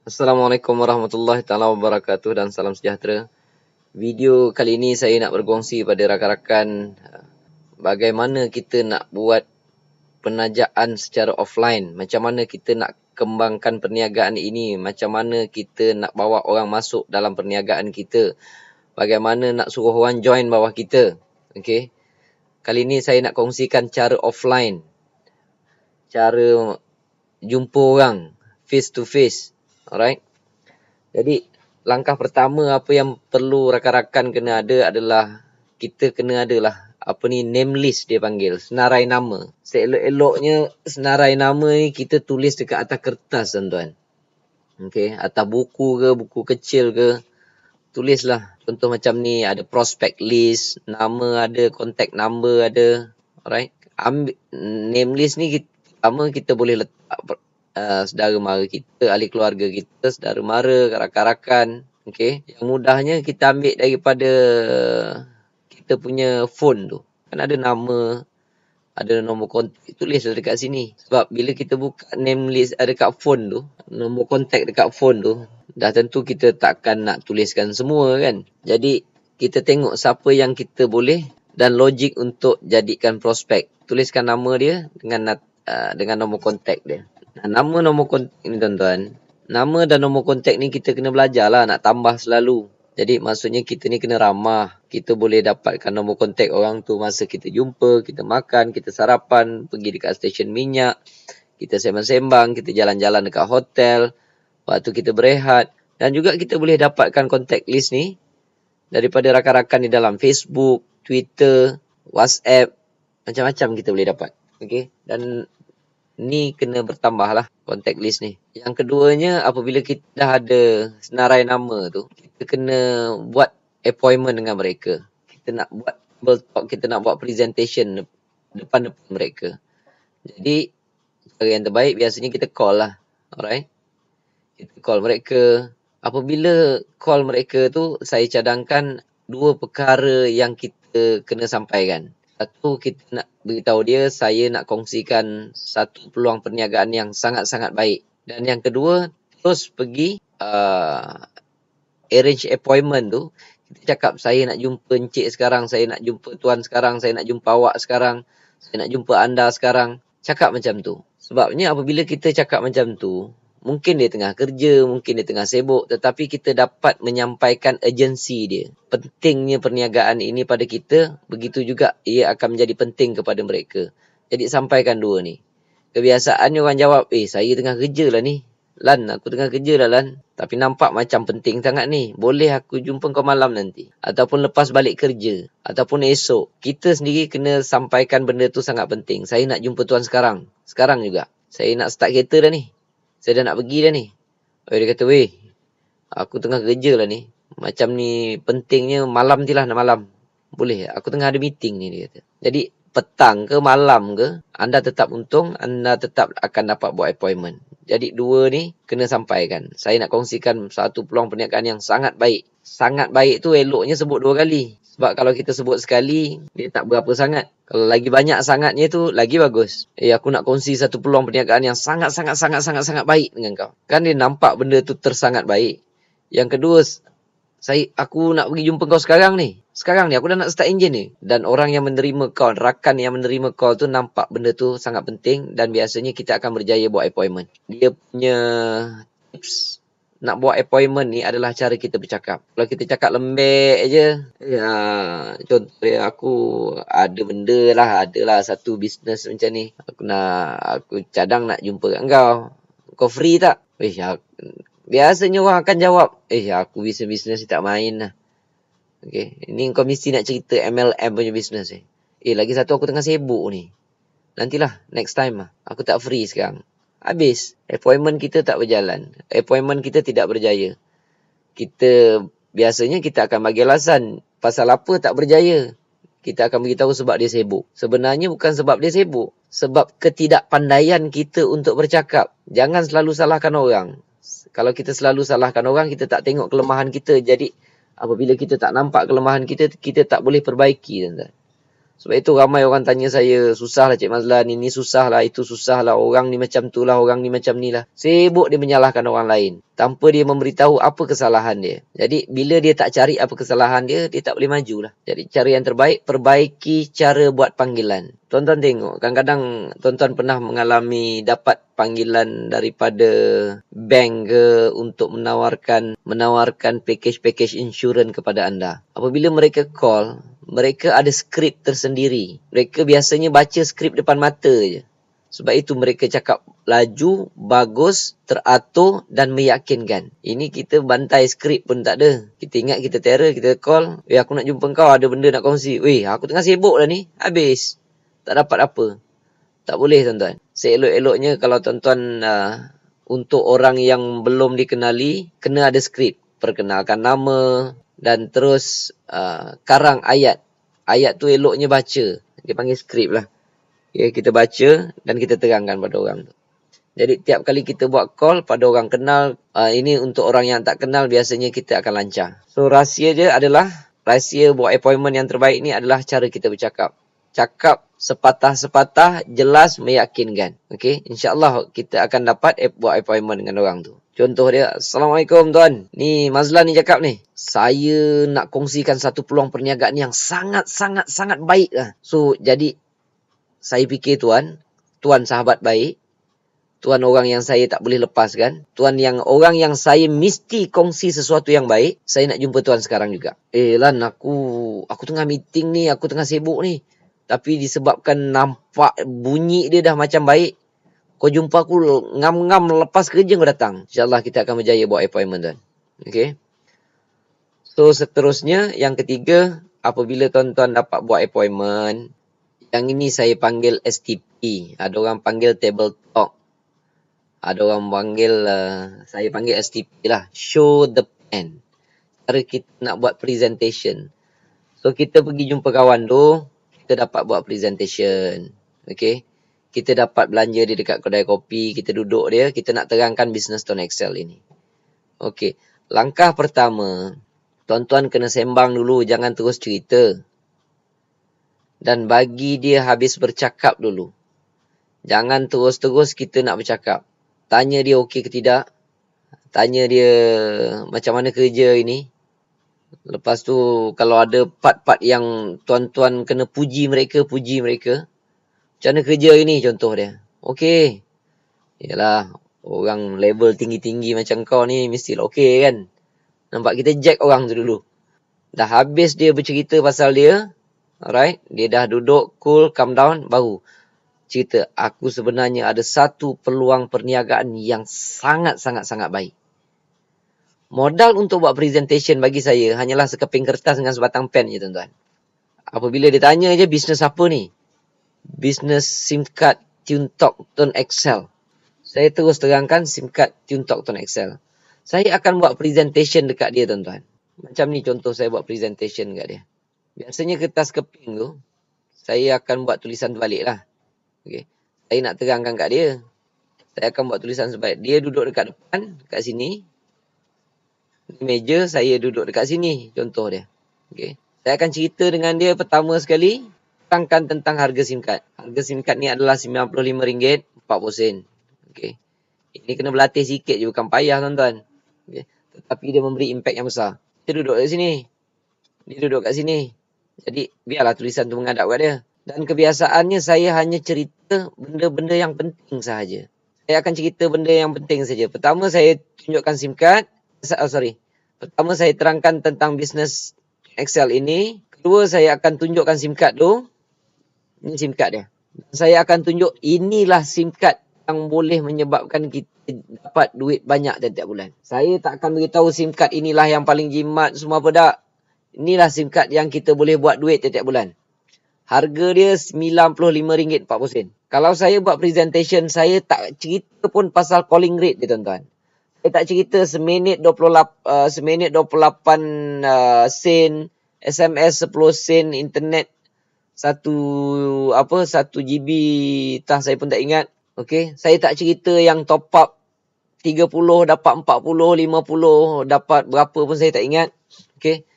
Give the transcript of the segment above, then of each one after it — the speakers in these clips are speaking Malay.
Assalamualaikum warahmatullahi taala wabarakatuh dan salam sejahtera. Video kali ini saya nak berkongsi pada rakan-rakan bagaimana kita nak buat penajaan secara offline. Macam mana kita nak kembangkan perniagaan ini, macam mana kita nak bawa orang masuk dalam perniagaan kita. Bagaimana nak suruh orang join bawah kita. Okey. Kali ini saya nak kongsikan cara offline. Cara jumpa orang face to face. Alright. Jadi langkah pertama apa yang perlu rakan-rakan kena ada adalah kita kena adalah name list dia panggil, senarai nama. Seelok-eloknya senarai nama ni kita tulis dekat atas kertas tuan-tuan. Okey, atas buku ke, buku kecil ke, tulislah. Contoh macam ni ada prospect list, nama ada, contact number ada. Alright. Name list ni pertama kita boleh letak saudara mara kita, ahli keluarga kita, saudara mara, rakan-rakan. Okey, yang mudahnya kita ambil daripada kita punya phone tu. Kan ada nama, ada nombor kontak, tulislah dekat sini. Sebab bila kita buka name list dekat phone tu, nombor kontak dekat phone tu, dah tentu kita takkan nak tuliskan semua kan. Jadi kita tengok siapa yang kita boleh dan logik untuk jadikan prospek. Tuliskan nama dia dengan nombor kontak dia. Nama nombor kontak ni tuan-tuan, nama dan nombor kontak ni kita kena belajar lah nak tambah selalu. Jadi maksudnya kita ni kena ramah. Kita boleh dapatkan nombor kontak orang tu masa kita jumpa, kita makan, kita sarapan, pergi dekat stesen minyak, kita sembang-sembang, kita jalan-jalan dekat hotel, waktu kita berehat. Dan juga kita boleh dapatkan kontak list ni daripada rakan-rakan di dalam Facebook, Twitter, WhatsApp, macam-macam kita boleh dapat. Okey, dan ni kena bertambah lah contact list ni. Yang keduanya, apabila kita dah ada senarai nama tu, kita kena buat appointment dengan mereka. Kita nak buat table talk, kita nak buat presentation depan-depan mereka. Jadi cara yang terbaik biasanya kita call lah. Alright. Kita call mereka. Apabila call mereka tu, saya cadangkan dua perkara yang kita kena sampaikan. Satu, kita nak beritahu dia saya nak kongsikan satu peluang perniagaan yang sangat-sangat baik. Dan yang kedua, terus pergi arrange appointment tu. Kita cakap saya nak jumpa encik sekarang, saya nak jumpa tuan sekarang, saya nak jumpa awak sekarang, saya nak jumpa anda sekarang. Cakap macam tu. Sebabnya apabila kita cakap macam tu, mungkin dia tengah kerja, mungkin dia tengah sibuk, tetapi kita dapat menyampaikan urgensi dia. Pentingnya perniagaan ini pada kita, begitu juga ia akan menjadi penting kepada mereka. Jadi sampaikan dua ni. Kebiasaannya orang jawab, saya tengah kerja lah ni. Lan, aku tengah kerja lah Lan. Tapi nampak macam penting sangat ni. Boleh aku jumpa kau malam nanti. Ataupun lepas balik kerja. Ataupun esok. Kita sendiri kena sampaikan benda tu sangat penting. Saya nak jumpa tuan sekarang. Sekarang juga. Saya nak start kereta dah ni. Saya dah nak pergi dah ni. Dia kata, aku tengah kerja lah ni. Macam ni pentingnya malam nanti lah, nak malam. Boleh, aku tengah ada meeting ni, dia kata. Jadi, petang ke malam ke, anda tetap untung, anda tetap akan dapat buat appointment. Jadi, dua ni kena sampaikan. Saya nak kongsikan satu peluang perniagaan yang sangat baik. Sangat baik tu eloknya sebut dua kali. Sebab kalau kita sebut sekali, dia tak berapa sangat. Kalau lagi banyak sangatnya tu, lagi bagus. Aku nak kongsi satu peluang perniagaan yang sangat-sangat baik dengan kau. Kan dia nampak benda tu tersangat baik. Yang kedua, aku nak pergi jumpa kau sekarang ni. Sekarang ni, aku dah nak start enjin ni. Dan orang yang menerima call, rakan yang menerima call tu nampak benda tu sangat penting. Dan biasanya kita akan berjaya buat appointment. Dia punya tips nak buat appointment ni adalah cara kita bercakap. Kalau kita cakap lembek je, contoh dia, aku adalah satu bisnes macam ni. Aku cadang nak jumpa kat kau. Kau free tak? Biasanya orang akan jawab, aku bisnes tak main lah. Okay. Ini kau mesti nak cerita MLM punya bisnes ni. Lagi satu aku tengah sibuk ni. Nantilah, next time lah. Aku tak free sekarang. Habis. Appointment kita tak berjalan. Appointment kita tidak berjaya. Biasanya kita akan bagi alasan. Pasal apa tak berjaya? Kita akan beritahu sebab dia sibuk. Sebenarnya bukan sebab dia sibuk. Sebab ketidakpandaian kita untuk bercakap. Jangan selalu salahkan orang. Kalau kita selalu salahkan orang, kita tak tengok kelemahan kita. Jadi, apabila kita tak nampak kelemahan kita, kita tak boleh perbaiki. Sebab itu ramai orang tanya saya, susah lah Cik Mazlan, ini susah lah, itu susah lah, orang ni macam tu lah, orang ni macam ni lah. Sibuk dia menyalahkan orang lain tanpa dia memberitahu apa kesalahan dia. Jadi bila dia tak cari apa kesalahan dia, dia tak boleh maju lah. Jadi cara yang terbaik, perbaiki cara buat panggilan. Tuan-tuan tengok, kadang-kadang tuan-tuan pernah mengalami dapat panggilan daripada bank ke untuk menawarkan package-package insurans kepada anda. Apabila mereka call, mereka ada skrip tersendiri. Mereka biasanya baca skrip depan mata je. Sebab itu mereka cakap laju, bagus, teratur dan meyakinkan. Ini kita bantai skrip pun tak ada. Kita ingat kita terror, kita call. Aku nak jumpa kau, ada benda nak kongsi. Aku tengah sibuk lah ni. Habis. Tak dapat apa. Tak boleh tuan-tuan. Seelok-eloknya kalau tuan-tuan untuk orang yang belum dikenali, kena ada skrip. Perkenalkan nama dan terus karang ayat. Ayat tu eloknya baca. Dia panggil skrip lah. Okay, kita baca dan kita terangkan pada orang tu. Jadi tiap kali kita buat call pada orang kenal, ini untuk orang yang tak kenal biasanya kita akan lancar. So rahsia buat appointment yang terbaik ni adalah cara kita bercakap. Cakap sepatah-sepatah, jelas, meyakinkan. Okey, insya-Allah kita akan dapat buat appointment dengan orang tu. Contoh dia, Assalamualaikum tuan. Ni Mazlan ni cakap ni. Saya nak kongsikan satu peluang perniagaan yang sangat baik lah. So jadi saya fikir tuan sahabat baik, tuan orang yang saya tak boleh lepaskan, tuan yang orang yang saya mesti kongsi sesuatu yang baik, saya nak jumpa tuan sekarang juga. Lan, aku tengah meeting ni, aku tengah sibuk ni. Tapi disebabkan nampak bunyi dia dah macam baik, kau jumpa aku ngam-ngam lepas kerja kau datang. InsyaAllah kita akan berjaya buat appointment tuan. Okay. So seterusnya, yang ketiga, apabila tuan-tuan dapat buat appointment, yang ini saya panggil STP. Ada orang panggil table talk. Ada orang panggil, saya panggil STP lah. Show the plan. Cara kita nak buat presentation. So kita pergi jumpa kawan tu, kita dapat buat presentation. Okay. Kita dapat belanja dia dekat kedai kopi. Kita duduk dia, kita nak terangkan business Tone Excel ini. Okay. Langkah pertama, tuan-tuan kena sembang dulu, jangan terus cerita. Dan bagi dia habis bercakap dulu. Jangan terus-terus kita nak bercakap. Tanya dia okey ke tidak. Tanya dia macam mana kerja ini. Lepas tu kalau ada part-part yang tuan-tuan kena puji mereka. Macam mana kerja ini contoh dia. Okey. Yalah, orang level tinggi-tinggi macam kau ni mestilah okey kan. Nampak, kita jack orang tu dulu. Dah habis dia bercerita pasal dia. Alright, dia dah duduk, cool, calm down, baru cerita, aku sebenarnya ada satu peluang perniagaan yang sangat baik. Modal untuk buat presentation bagi saya hanyalah sekeping kertas dengan sebatang pen je tuan-tuan. Apabila dia tanya je, bisnes apa ni? Bisnes SIM card TuneTalk Tone Excel. Saya terus terangkan SIM card TuneTalk Tone Excel. Saya akan buat presentation dekat dia tuan-tuan. Macam ni contoh saya buat presentation dekat dia. Biasanya kertas keping tu, saya akan buat tulisan terbalik lah. Okay. Saya nak terangkan kat dia. Saya akan buat tulisan sebalik. Dia duduk dekat depan, kat sini. Di meja, saya duduk dekat sini. Contoh dia. Okay. Saya akan cerita dengan dia pertama sekali. Terangkan tentang harga SIM card. Harga SIM card ni adalah RM95.40. Okay. Ini kena berlatih sikit je, bukan payah tuan-tuan. Okay. Tetapi dia memberi impact yang besar. Dia duduk kat sini. Dia duduk kat sini. Jadi, biarlah tulisan tu menghadap kat dia. Dan kebiasaannya saya hanya cerita benda-benda yang penting sahaja. Saya akan cerita benda yang penting saja. Pertama, saya tunjukkan SIM card. Pertama, saya terangkan tentang bisnes Excel ini. Kedua, saya akan tunjukkan SIM card tu. Ini SIM card dia. Saya akan tunjuk inilah SIM card yang boleh menyebabkan kita dapat duit banyak tiap-tiap bulan. Saya tak akan beritahu SIM card inilah yang paling jimat semua apa tak. Inilah SIM card yang kita boleh buat duit tiap-tiap bulan. Harga dia RM95.40. Kalau saya buat presentation, saya tak cerita pun pasal calling rate dia tuan-tuan. Saya tak cerita seminit 28 sen, SMS 10 sen, internet 1 GB, saya pun tak ingat. Okey, saya tak cerita yang top up 30 dapat 40, 50 dapat berapa pun saya tak ingat. Okey.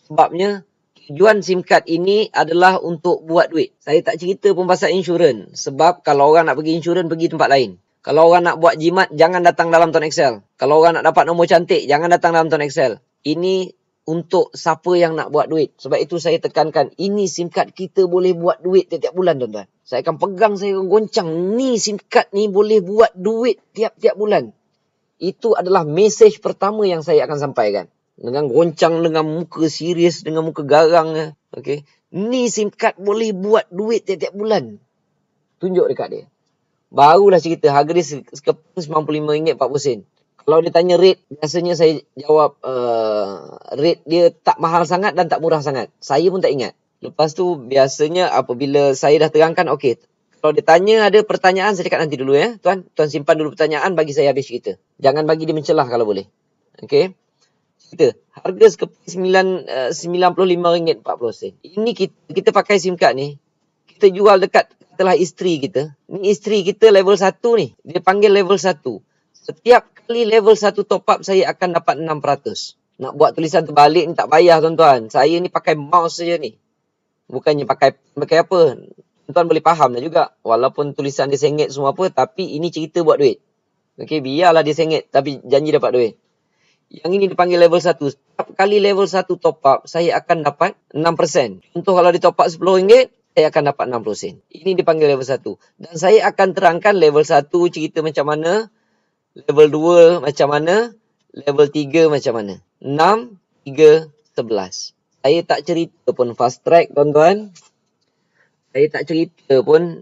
Sebabnya Tujuan SIM card ini adalah untuk buat duit. Saya tak cerita pun pasal insurans. Sebab kalau orang nak pergi insurans, pergi tempat lain. Kalau orang nak buat jimat, jangan datang dalam Tuan Excel. Kalau orang nak dapat nombor cantik, jangan datang dalam Tuan Excel. Ini untuk siapa yang nak buat duit. Sebab itu saya tekankan, ini SIM card kita boleh buat duit tiap-tiap bulan, tuan-tuan. Saya akan pegang, saya akan goncang. Ni SIM card ni boleh buat duit tiap-tiap bulan. Itu adalah mesej pertama yang saya akan sampaikan. Dengan goncang, dengan muka serius, dengan muka garang. Okay. Ni SIM card boleh buat duit tiap-tiap bulan. Tunjuk dekat dia. Barulah cerita, harga dia sekeping RM95.40. Kalau dia tanya rate, biasanya saya jawab rate dia tak mahal sangat dan tak murah sangat. Saya pun tak ingat. Lepas tu biasanya apabila saya dah terangkan, okey. Kalau dia tanya ada pertanyaan, saya cakap nanti dulu ya. Tuan simpan dulu pertanyaan bagi saya habis cerita. Jangan bagi dia mencelah kalau boleh. Okey. Cerita. Harga sekeping RM95.40. Ini kita pakai SIM card ni. Kita jual dekat telah isteri kita. Ni isteri kita level 1 ni. Dia panggil level 1. Setiap kali level 1 top up, saya akan dapat 6%. Nak buat tulisan terbalik ni tak payah, tuan-tuan. Saya ni pakai mouse saja ni. Bukannya pakai apa. Tuan-tuan boleh faham lah juga. Walaupun tulisan dia sengit semua apa, tapi ini cerita buat duit. Okey, biarlah dia sengit, tapi janji dapat duit. Yang ini dipanggil level 1. Setiap kali level 1 top up, saya akan dapat 6%. Contoh kalau dia top up RM10, saya akan dapat 60 sen. Ini dipanggil level 1. Dan saya akan terangkan level 1 cerita macam mana, level 2 macam mana, level 3 macam mana. 6, 3, 11. Saya tak cerita pun fast track, tuan-tuan. Saya tak cerita pun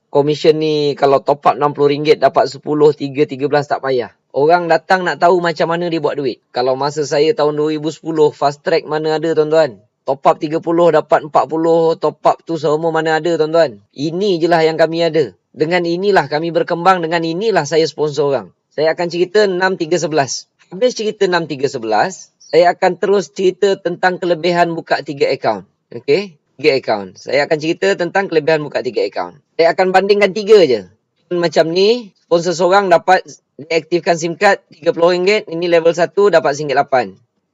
komisen ni kalau top up RM60 dapat 10, 3, 13 tak payah. Orang datang nak tahu macam mana dia buat duit. Kalau masa saya tahun 2010, fast track mana ada, tuan-tuan. Top up 30 dapat 40, top up tu semua mana ada, tuan-tuan. Ini je lah yang kami ada. Dengan inilah kami berkembang, dengan inilah saya sponsor orang. Saya akan cerita 6, 3, 11. Habis cerita 6, 3, 11, saya akan terus cerita tentang kelebihan buka 3 akaun. Okey? 3 akaun. Saya akan cerita tentang kelebihan buka 3 akaun. Saya akan bandingkan 3 je. Macam ni, sponsor seorang dapat diaktifkan SIM card RM30. Ini level 1 dapat RM8.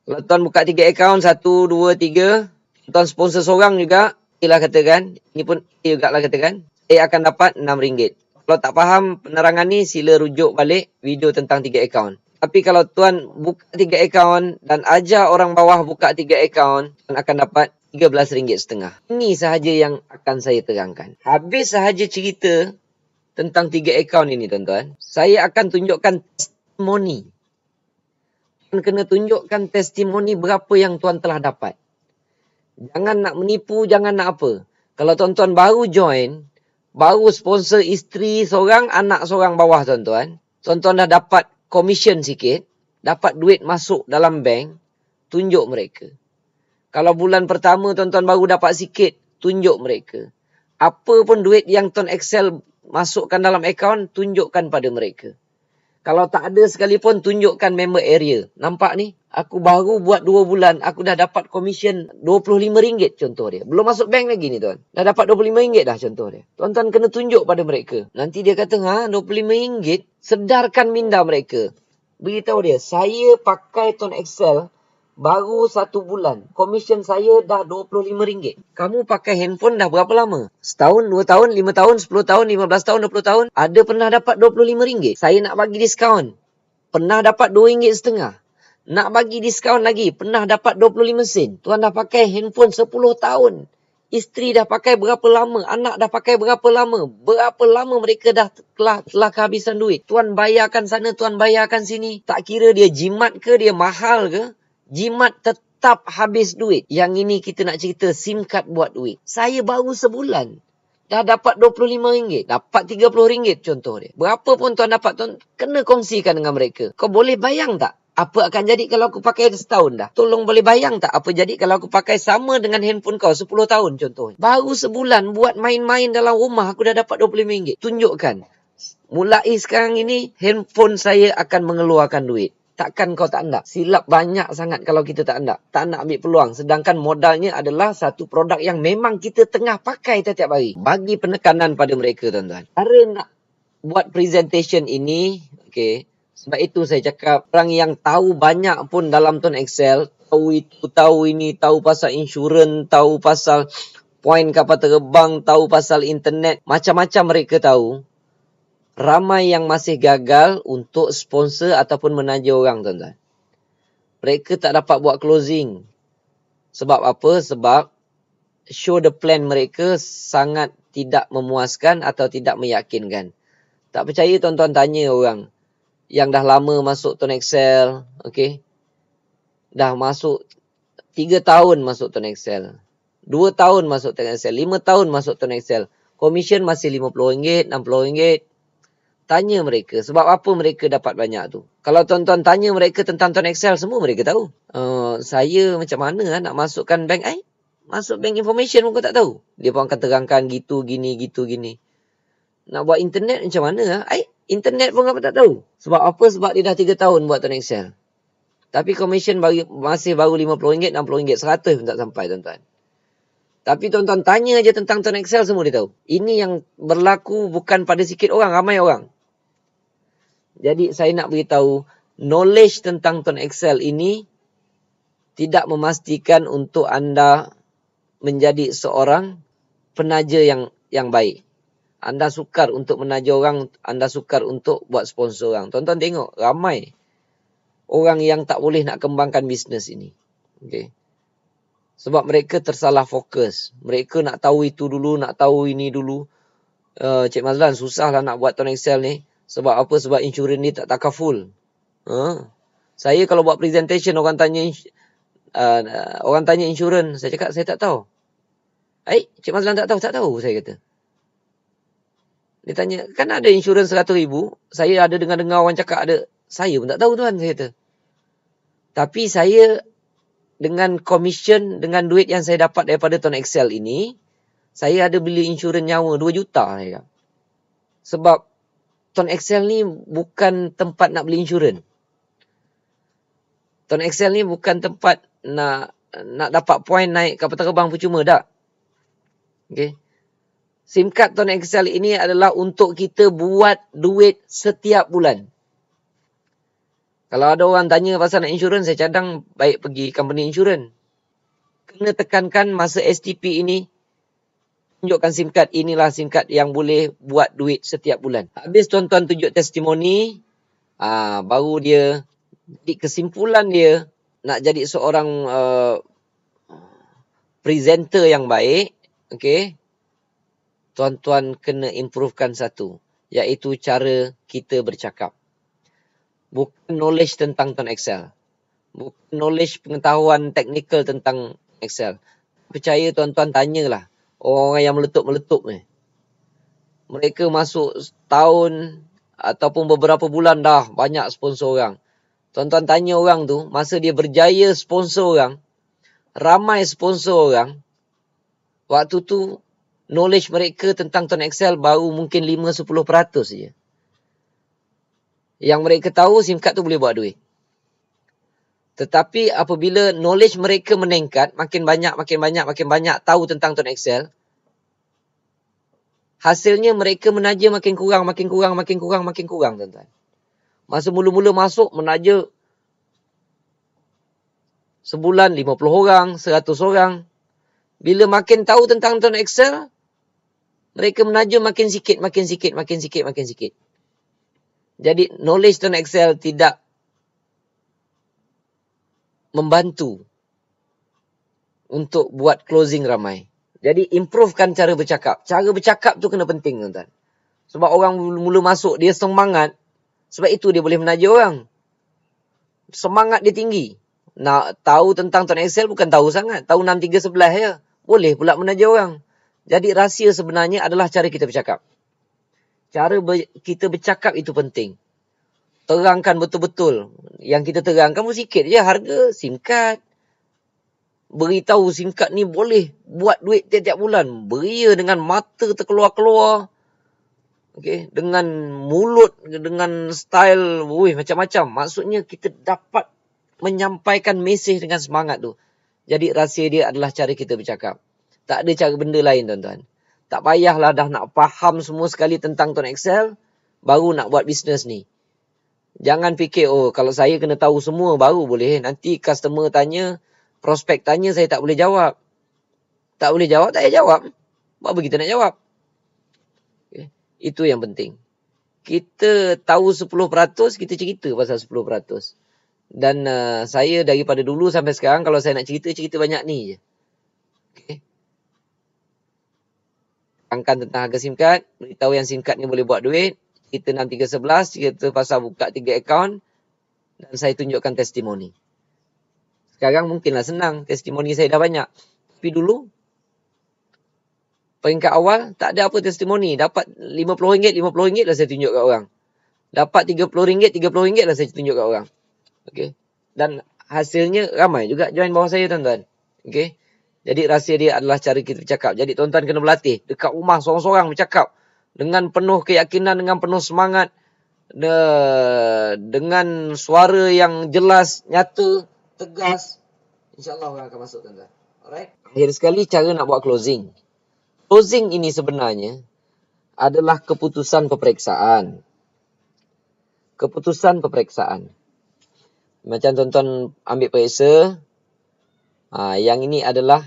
Kalau tuan buka 3 akaun, 1, 2, 3. Tuan sponsor seorang juga, ialah katakan, ini pun juga lah katakan, saya akan dapat RM6. Kalau tak faham penerangan ni, sila rujuk balik video tentang 3 akaun. Tapi kalau tuan buka 3 akaun dan ajar orang bawah buka 3 akaun, tuan akan dapat RM13.50. Ini sahaja yang akan saya terangkan. Habis sahaja cerita tentang 3 akaun ini, tuan-tuan, saya akan tunjukkan testimoni. Tuan kena tunjukkan testimoni berapa yang tuan telah dapat. Jangan nak menipu, jangan nak apa. Kalau tuan-tuan baru join, baru sponsor isteri seorang, anak seorang bawah, tuan-tuan. Tuan-tuan dah dapat komisen sikit, dapat duit masuk dalam bank, tunjuk mereka. Kalau bulan pertama tuan-tuan baru dapat sikit, tunjuk mereka. Apa pun duit yang Tuan Excel masukkan dalam akaun, tunjukkan pada mereka. Kalau tak ada sekalipun, tunjukkan member area. Nampak ni? Aku baru buat 2 bulan, aku dah dapat komisen RM25 contoh dia. Belum masuk bank lagi ni, tuan. Dah dapat RM25 dah contoh dia. Tuan-tuan kena tunjuk pada mereka. Nanti dia kata, RM25, sedarkan minda mereka. Beritahu dia, saya pakai Tuan Excel baru 1 bulan. Komisen saya dah RM25. Kamu pakai handphone dah berapa lama? Setahun, 2 tahun, 5 tahun, 10 tahun, 15 tahun, 20 tahun. Ada pernah dapat RM25? Saya nak bagi diskaun. Pernah dapat RM2.50. Nak bagi diskaun lagi. Pernah dapat 25 sen. Tuan dah pakai handphone 10 tahun. Isteri dah pakai berapa lama? Anak dah pakai berapa lama? Berapa lama mereka dah telah kehabisan duit? Tuan bayarkan sana, tuan bayarkan sini. Tak kira dia jimat ke, dia mahal ke? Jimat tetap habis duit. Yang ini kita nak cerita SIM card buat duit. Saya baru sebulan dah dapat RM25. Dapat RM30 contoh dia. Berapa pun tuan dapat, tuan kena kongsikan dengan mereka. Kau boleh bayang tak? Apa akan jadi kalau aku pakai setahun dah? Tolong boleh bayang tak? Apa jadi kalau aku pakai sama dengan handphone kau 10 tahun contohnya? Baru sebulan buat main-main dalam rumah aku dah dapat RM25. Tunjukkan. Mulai sekarang ini handphone saya akan mengeluarkan duit. Takkan kau tak nak? Silap banyak sangat kalau kita tak nak. Tak nak ambil peluang. Sedangkan modalnya adalah satu produk yang memang kita tengah pakai setiap hari. Bagi penekanan pada mereka, tuan-tuan. Cara nak buat presentation ini, okay, Sebab itu saya cakap, orang yang tahu banyak pun dalam Tone Excel, tahu itu, tahu ini, tahu pasal insurans, tahu pasal poin kapal terbang, tahu pasal internet, macam-macam mereka tahu. Ramai yang masih gagal untuk sponsor ataupun menaja orang, tuan-tuan. Mereka tak dapat buat closing. Sebab apa? Sebab show the plan mereka sangat tidak memuaskan atau tidak meyakinkan. Tak percaya, tuan-tuan tanya orang yang dah lama masuk Tone Excel, okey. Dah masuk 3 tahun masuk Tone Excel. 2 tahun masuk Tone Excel, 5 tahun masuk Tone Excel. Komisen masih RM50, RM60. Tanya mereka, sebab apa mereka dapat banyak tu? Kalau tuan-tuan tanya mereka tentang Tone Excel, semua mereka tahu. Saya macam mana nak masukkan bank I? Masuk bank information pun kau tak tahu. Dia pun akan terangkan gitu, gini, gitu, gini. Nak buat internet macam mana? Internet pun kau tak tahu. Sebab apa? Sebab dia dah 3 tahun buat Tone Excel. Tapi komisen masih baru RM50, RM60, RM100 pun tak sampai, tuan-tuan. Tapi tuan-tuan tanya je tentang Tone Excel, semua dia tahu. Ini yang berlaku bukan pada sikit orang, ramai orang. Jadi saya nak beritahu, knowledge tentang Tone Excel ini tidak memastikan untuk anda menjadi seorang penaja yang baik. Anda sukar untuk menaja orang, anda sukar untuk buat sponsor orang. Tuan-tuan tengok, ramai orang yang tak boleh nak kembangkan bisnes ini. Okay. Sebab mereka tersalah fokus. Mereka nak tahu itu dulu, nak tahu ini dulu. Cik Mazlan, susahlah nak buat Tone Excel ni. Sebab apa? Sebab insurans ni tak takaful. Saya kalau buat presentation, orang tanya insurans, saya cakap saya tak tahu. Cik Mazlan tak tahu? Tak tahu, saya kata. Dia tanya, kan ada insurans RM100,000. Saya ada dengar-dengar orang cakap ada. Saya pun tak tahu, tuan, saya kata. Tapi saya dengan komisen, dengan duit yang saya dapat daripada Tone Excel ini, saya ada beli insurans nyawa 2 juta. Saya kata. Sebab Tone Excel ni bukan tempat nak beli insurans. Tone Excel ni bukan tempat nak dapat poin naik kapal terbang percuma, tak? Okay. SIM card Tone Excel ini adalah untuk kita buat duit setiap bulan. Kalau ada orang tanya pasal nak insurans, saya cadang baik pergi company insurans. Kena tekankan masa STP ini, tunjukkan SIM card, inilah SIM card yang boleh buat duit setiap bulan. Habis tuan-tuan tunjuk testimoni, baru dia, di kesimpulan dia, nak jadi seorang presenter yang baik, okay, tuan-tuan kena improvekan satu, iaitu cara kita bercakap. Bukan knowledge tentang Tone Excel. Bukan knowledge pengetahuan teknikal tentang Excel. Percaya tuan-tuan tanyalah orang yang meletup-meletup ni. Mereka masuk setahun ataupun beberapa bulan dah banyak sponsor orang. Tuan-tuan tanya orang tu, masa dia berjaya sponsor orang, ramai sponsor orang, waktu tu knowledge mereka tentang Tone Excel baru mungkin 5-10% saja. Yang mereka tahu SIM card tu boleh buat duit. Tetapi apabila knowledge mereka meningkat, makin banyak tahu tentang Tone Excel, hasilnya mereka menaja makin kurang, tuan-tuan. Masa mula-mula masuk, menaja sebulan 50 orang, 100 orang. Bila makin tahu tentang Tone Excel, mereka menaja makin sikit. Jadi knowledge Tone Excel tidak membantu untuk buat closing ramai. Jadi improvekan cara bercakap. Cara bercakap tu kena penting, tuan-tuan. Sebab orang mula masuk, dia semangat. Sebab itu dia boleh menaja orang. Semangat dia tinggi. Nak tahu tentang Tone Excel bukan tahu sangat. Tahu 6-3-11 je. Boleh pula menaja orang. Jadi rahsia sebenarnya adalah cara kita bercakap. Cara kita bercakap itu penting. Terangkan betul-betul. Yang kita terangkan pun sikit je. Harga SIM card. Beritahu SIM card ni boleh buat duit tiap-tiap bulan. Beria dengan mata terkeluar-keluar. Okay. Dengan mulut, dengan style, macam-macam. Maksudnya kita dapat menyampaikan mesej dengan semangat tu. Jadi rahsia dia adalah cara kita bercakap. Tak ada cara benda lain, tuan-tuan. Tak payahlah dah nak faham semua sekali tentang Tone Excel, baru nak buat bisnes ni. Jangan fikir, oh kalau saya kena tahu semua baru boleh. Nanti customer tanya, prospek tanya, saya tak boleh jawab. Tak boleh jawab, tak payah jawab. Buat apa kita nak jawab? Okay. Itu yang penting. Kita tahu 10%, kita cerita pasal 10%. Dan saya daripada dulu sampai sekarang, kalau saya nak cerita, cerita banyak ni je. Okay. Angkat tentang harga SIM card, beritahu yang SIM card ni boleh buat duit. Kita 6311, cerita pasal buka 3 akaun. Dan saya tunjukkan testimoni. Sekarang mungkinlah senang, testimoni saya dah banyak. Tapi dulu, peringkat awal, tak ada apa testimoni. Dapat RM50, RM50 lah saya tunjuk kat orang. Dapat RM30, RM30 lah saya tunjuk kat orang. Okay. Dan hasilnya ramai juga join bawah saya, tuan-tuan. Okay. Jadi rahsia dia adalah cara kita bercakap. Jadi tuan-tuan kena berlatih. Dekat rumah seorang-seorang bercakap. Dengan penuh keyakinan, dengan penuh semangat. Dengan suara yang jelas, nyata, tegas. InsyaAllah orang akan masuk, tuan-tuan. Alright. Akhir sekali, cara nak buat closing. Closing ini sebenarnya adalah keputusan peperiksaan. Keputusan peperiksaan. Macam tuan-tuan ambil periksa. Yang ini adalah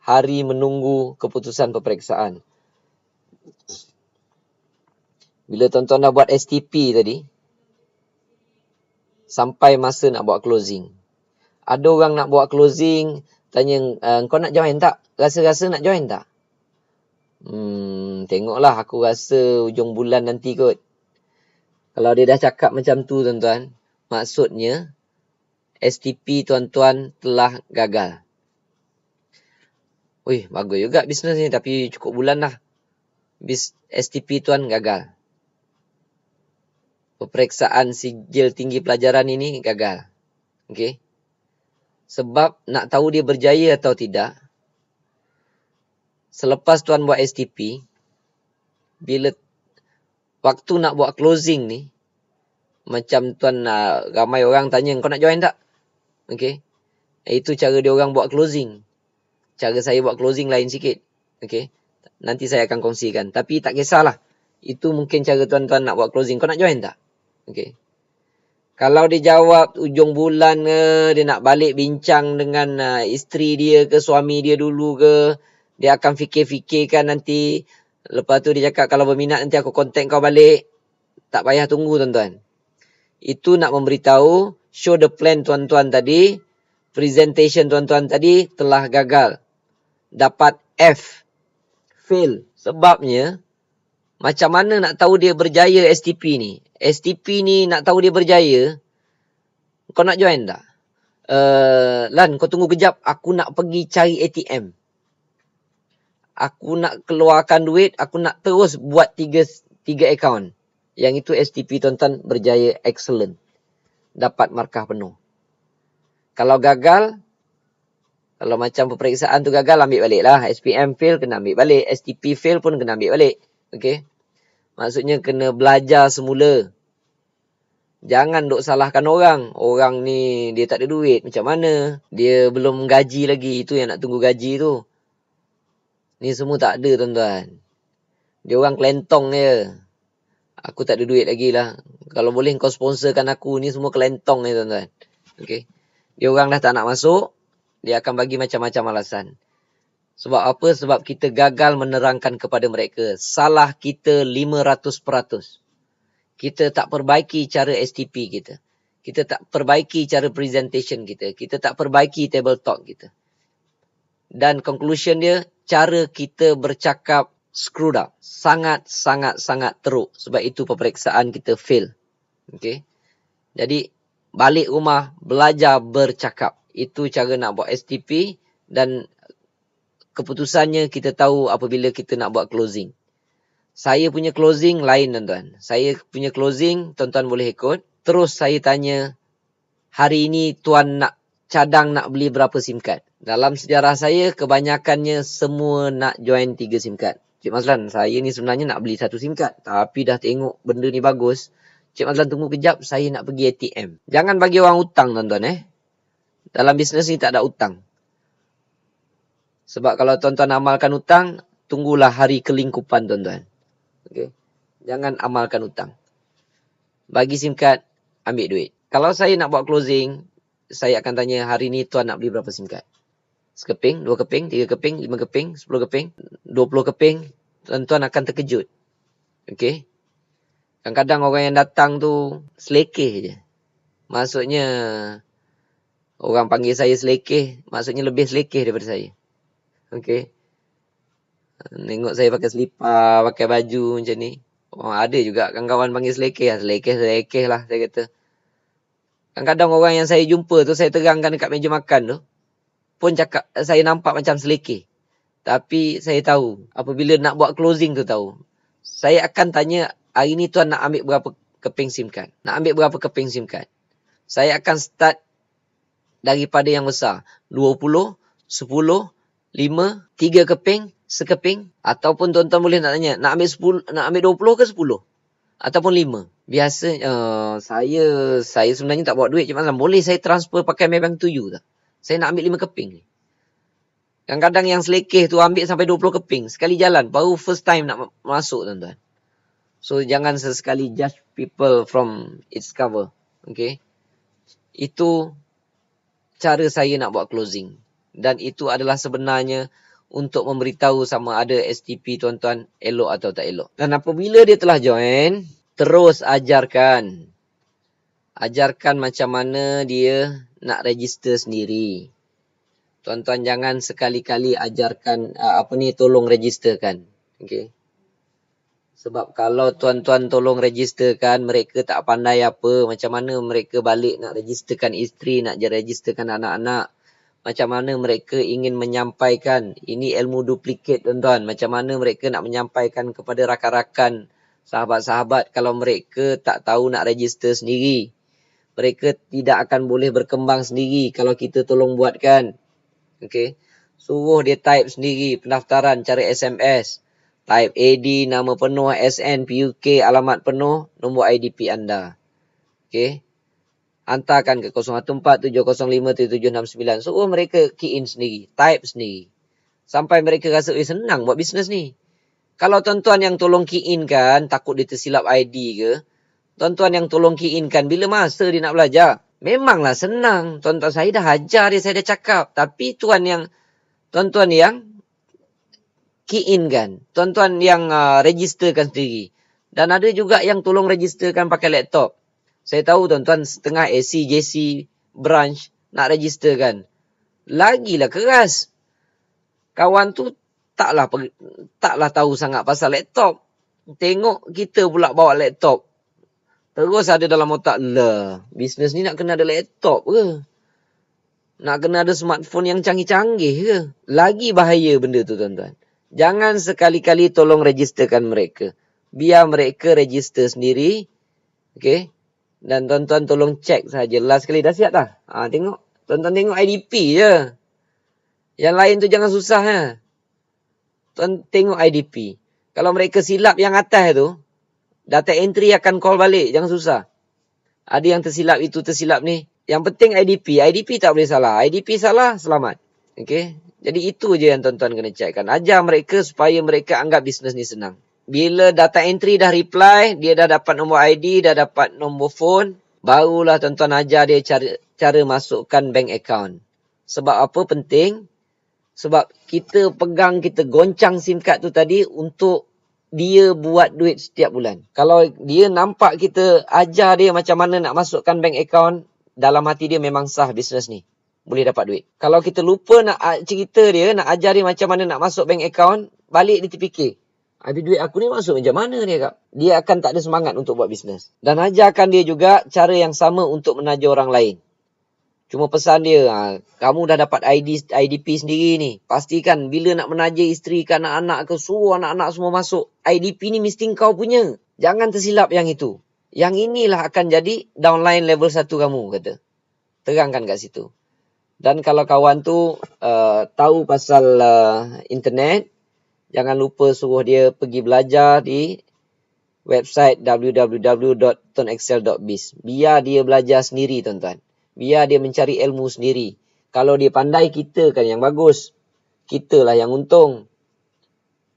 hari menunggu keputusan peperiksaan. Bila tuan-tuan dah buat STP tadi, sampai masa nak buat closing. Ada orang nak buat closing, tanya, kau nak join tak? Rasa-rasa nak join tak? Tengoklah, aku rasa hujung bulan nanti kot. Kalau dia dah cakap macam tu, tuan-tuan, maksudnya STP tuan-tuan telah gagal. Wih, bagus juga bisnes ni, tapi cukup bulan lah. STP tuan gagal. Peperiksaan sijil tinggi pelajaran ini gagal. Okey. Sebab nak tahu dia berjaya atau tidak, selepas tuan buat STP, bila waktu nak buat closing ni, macam tuan ramai orang tanya, kau nak join tak? Okey. Itu cara dia orang buat closing. Cara saya buat closing lain sikit. Okey. Nanti saya akan kongsikan. Tapi tak kisahlah. Itu mungkin cara tuan-tuan nak buat closing. Kau nak join tak? Okey. Kalau dia jawab ujung bulan ke, dia nak balik bincang dengan isteri dia ke, suami dia dulu ke, dia akan fikir-fikirkan nanti. Lepas tu dia cakap, kalau berminat nanti aku kontak kau balik. Tak payah tunggu, tuan-tuan. Itu nak memberitahu, show the plan tuan-tuan tadi, presentation tuan-tuan tadi telah gagal. Dapat F. Fail. Sebabnya, macam mana nak tahu dia berjaya STP ni? STP ni nak tahu dia berjaya, kau nak join tak? Lan, kau tunggu kejap. Aku nak pergi cari ATM. Aku nak keluarkan duit. Aku nak terus buat tiga akaun. Yang itu STP tuan-tuan berjaya excellent. Dapat markah penuh. Kalau gagal, kalau macam peperiksaan tu gagal, ambil balik lah. SPM fail, kena ambil balik. STP fail pun kena ambil balik. Okay. Maksudnya kena belajar semula. Jangan duk salahkan orang. Orang ni dia tak ada duit. Macam mana? Dia belum gaji lagi. Itu yang nak tunggu gaji tu. Ni semua tak ada, tuan-tuan. Dia orang kelentong je. Aku tak ada duit lagi lah. Kalau boleh kau sponsorkan aku. Ni semua kelentong je, tuan-tuan. Okay. Dia orang dah tak nak masuk. Dia akan bagi macam-macam alasan. Sebab apa? Sebab kita gagal menerangkan kepada mereka. Salah kita 500%. Kita tak perbaiki cara STP kita. Kita tak perbaiki cara presentation kita. Kita tak perbaiki table talk kita. Dan conclusion dia, cara kita bercakap screwed up. Sangat teruk. Sebab itu peperiksaan kita fail. Okay. Jadi, balik rumah, belajar bercakap. Itu cara nak buat STP. Dan keputusannya kita tahu apabila kita nak buat closing. Saya punya closing lain, tuan-tuan. Saya punya closing, tuan-tuan boleh ikut. Terus saya tanya, hari ini tuan nak cadang nak beli berapa SIM card? Dalam sejarah saya, kebanyakannya semua nak join 3 SIM card. Cik Mazlan, saya ni sebenarnya nak beli 1 SIM card. Tapi dah tengok benda ni bagus. Cik Mazlan tunggu kejap, saya nak pergi ATM. Jangan bagi orang hutang, tuan-tuan. Dalam bisnes ni tak ada hutang. Sebab kalau tuan-tuan amalkan hutang, tunggulah hari kelingkupan, tuan-tuan. Okay. Jangan amalkan hutang. Bagi SIM card, ambil duit. Kalau saya nak buat closing, saya akan tanya, hari ni tuan nak beli berapa SIM card? Sekeping, 2 keping, 3 keping, 5 keping, 10 keping, 20 keping. Tuan-tuan akan terkejut. Okey. Kadang-kadang orang yang datang tu selekeh je. Maksudnya, orang panggil saya selekeh, maksudnya lebih selekeh daripada saya. Okey. Tengok saya pakai selipar, pakai baju macam ni. Oh, ada juga kawan-kawan panggil selekeh. Selekeh lah saya kata. Kadang-kadang orang yang saya jumpa tu, saya terangkan dekat meja makan tu, pun cakap, saya nampak macam selekeh. Tapi saya tahu, apabila nak buat closing tu tahu. Saya akan tanya, hari ni tuan nak ambil berapa keping SIM card? Nak ambil berapa keping SIM card? Saya akan start daripada yang besar. 20, 10, 5, 3 keping, sekeping. Ataupun tuan-tuan boleh nak tanya, nak ambil 20 ke 10? Ataupun 5. Biasa, saya sebenarnya tak bawa duit. Cik Mazlan, boleh saya transfer pakai Maybank to you tak? Saya nak ambil 5 keping ni. Kadang-kadang yang selekeh tu ambil sampai 20 keping. Sekali jalan. Baru first time nak masuk, tuan-tuan. So, jangan sesekali judge people from its cover. Okay. Itu cara saya nak buat closing. Dan itu adalah sebenarnya untuk memberitahu sama ada STP tuan-tuan elok atau tak elok. Dan apabila dia telah join, terus ajarkan. Ajarkan macam mana dia nak register sendiri. Tuan-tuan jangan sekali-kali ajarkan tolong registerkan. Okey. Sebab kalau tuan-tuan tolong registerkan, mereka tak pandai apa, macam mana mereka balik nak registerkan isteri, nak registerkan anak-anak. Macam mana mereka ingin menyampaikan, ini ilmu duplikat tuan-tuan. Macam mana mereka nak menyampaikan kepada rakan-rakan, sahabat-sahabat kalau mereka tak tahu nak register sendiri. Mereka tidak akan boleh berkembang sendiri kalau kita tolong buatkan. Okey. Suruh dia type sendiri pendaftaran cara SMS. Type AD, nama penuh, SN, PUK, alamat penuh, nombor IDP anda. Okey. Hantarkan ke 014-705-7769. Suruh mereka key in sendiri. Type sendiri. Sampai mereka rasa, senang buat bisnes ni. Kalau tuan-tuan yang tolong key in kan, takut dia tersilap ID ke, tuan-tuan yang tolong key in kan, bila masa dia nak belajar? Memanglah senang. Tuan-tuan saya dah ajar dia, saya dah cakap. Tapi tuan-tuan yang key in kan. Tuan-tuan yang registerkan sendiri. Dan ada juga yang tolong registerkan pakai laptop. Saya tahu tuan-tuan setengah AC, JC, branch nak registerkan. Lagilah keras. Kawan tu taklah tahu sangat pasal laptop. Tengok kita pula bawa laptop. Terus ada dalam otak, bisnes ni nak kena ada laptop ke? Nak kena ada smartphone yang canggih-canggih ke? Lagi bahaya benda tu tuan-tuan. Jangan sekali-kali tolong registerkan mereka. Biar mereka register sendiri. Okey. Dan tuan-tuan tolong cek saja. Last sekali dah siap dah? Tengok. Tuan-tuan tengok IDP je. Yang lain tu jangan susah ya. Tuan tengok IDP. Kalau mereka silap yang atas tu, data entry akan call balik. Jangan susah. Ada yang tersilap itu, tersilap ni. Yang penting IDP. IDP tak boleh salah. IDP salah, selamat. Okey. Jadi itu je yang tuan-tuan kena cekkan. Ajar mereka supaya mereka anggap bisnes ni senang. Bila data entry dah reply, dia dah dapat nombor ID, dah dapat nombor phone, barulah tuan-tuan ajar dia cara masukkan bank account. Sebab apa penting? Sebab kita pegang, kita goncang SIM card tu tadi untuk dia buat duit setiap bulan. Kalau dia nampak kita ajar dia macam mana nak masukkan bank account, dalam hati dia memang sah bisnes ni. Boleh dapat duit. Kalau kita lupa nak cerita dia, nak ajar dia macam mana nak masuk bank account, balik dia terfikir, habis duit aku ni masuk macam mana ni kak? Dia akan tak ada semangat untuk buat bisnes. Dan ajarkan dia juga cara yang sama untuk menaja orang lain. Cuma pesan dia, kamu dah dapat IDP sendiri ni. Pastikan bila nak menaja isteri ke anak-anak ke, suruh anak-anak semua masuk. IDP ni mesti kau punya. Jangan tersilap yang itu. Yang inilah akan jadi downline level 1 kamu, kata. Terangkan kat situ. Dan kalau kawan tu tahu pasal internet, jangan lupa suruh dia pergi belajar di website www.tonexcel.biz. Biar dia belajar sendiri, tuan-tuan. Biar dia mencari ilmu sendiri. Kalau dia pandai, kita kan yang bagus. Kita lah yang untung.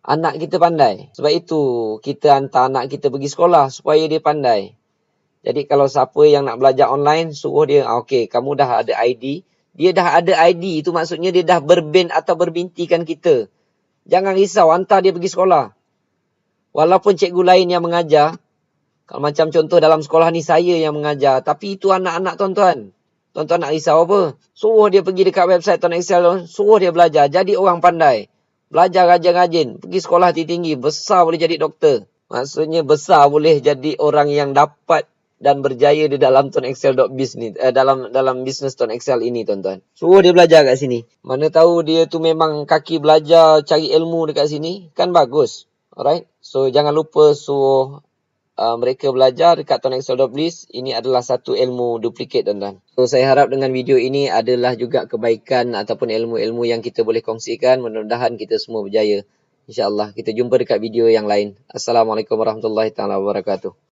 Anak kita pandai. Sebab itu kita hantar anak kita pergi sekolah supaya dia pandai. Jadi kalau siapa yang nak belajar online, suruh dia, okey, kamu dah ada ID. Dia dah ada ID, itu maksudnya dia dah berbin atau berbintikan kita. Jangan risau, hantar dia pergi sekolah. Walaupun cikgu lain yang mengajar, kalau macam contoh dalam sekolah ni saya yang mengajar, tapi itu anak-anak tuan-tuan. Tuan-tuan nak risau apa? Suruh dia pergi dekat website Tuan Excel, suruh dia belajar, jadi orang pandai. Belajar rajin-rajin, pergi sekolah tinggi-tinggi, besar boleh jadi doktor. Maksudnya besar boleh jadi orang yang dapat dan berjaya di dalam tuanexcel.biz ni, dalam bisnes Tuan Excel ini, tuan-tuan. Suruh dia belajar kat sini. Mana tahu dia tu memang kaki belajar cari ilmu dekat sini, kan bagus. Alright? So jangan lupa suruh mereka belajar dekat tuanexcel.biz. Ini adalah satu ilmu duplikat, tuan-tuan. So saya harap dengan video ini adalah juga kebaikan ataupun ilmu-ilmu yang kita boleh kongsikan. Mudah-mudahan kita semua berjaya. InsyaAllah kita jumpa dekat video yang lain. Assalamualaikum warahmatullahi wabarakatuh.